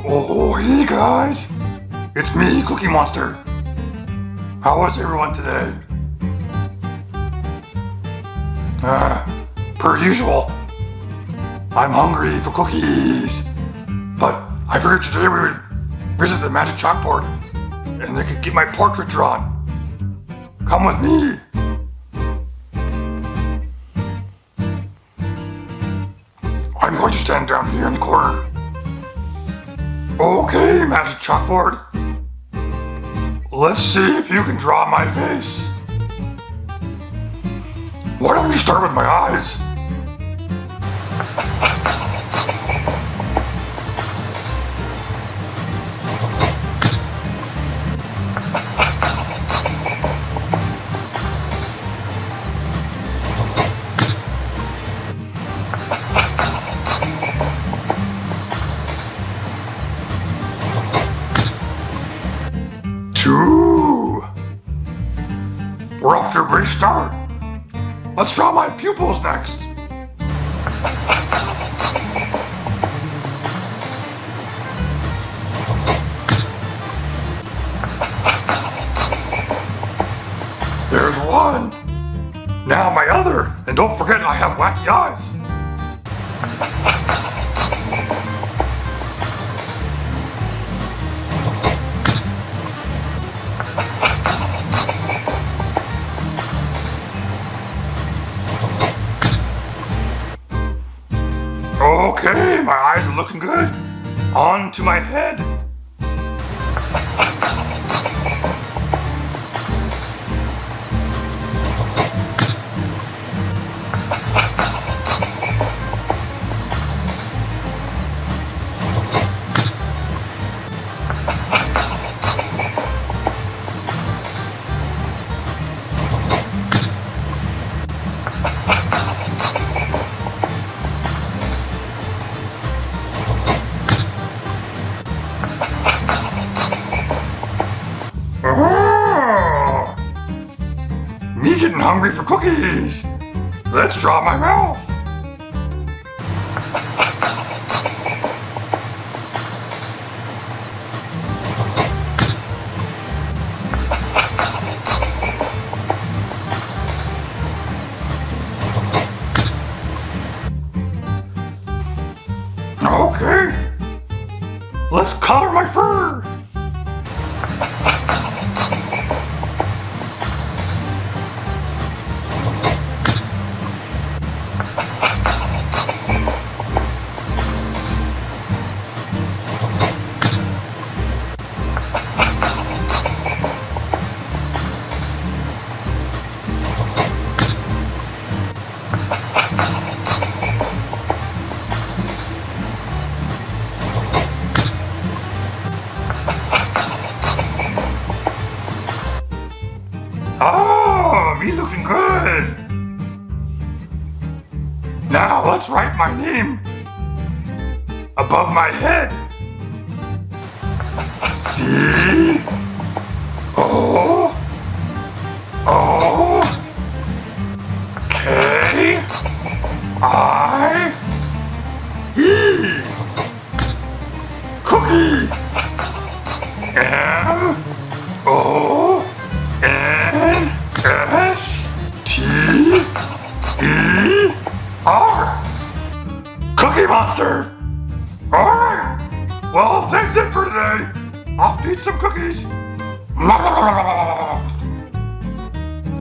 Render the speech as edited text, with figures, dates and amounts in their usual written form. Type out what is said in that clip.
Oh, hey guys! It's me, Cookie Monster. How was everyone today? Per usual, I'm hungry for cookies. But I figured today we would visit the magic chalkboard and they could get my portrait drawn. Come with me. I'm going to stand down here in the corner. Okay, magic chalkboard. Let's see if you can draw my face. Why don't you start with my eyes? Two. We're off to a great start. Let's draw my pupils next. There's one. Now my other. And don't forget I have wacky eyes. Okay, my eyes are looking good. On to my head. Oh, me getting hungry for cookies. Let's draw my mouth. Okay, let's color my fur. Oh, me looking good. Now let's write my name above my head. C O O K I E. Cookie. M O N S T E R. Cookie Monster. Alright. Well, that's it for today. I'll eat some cookies.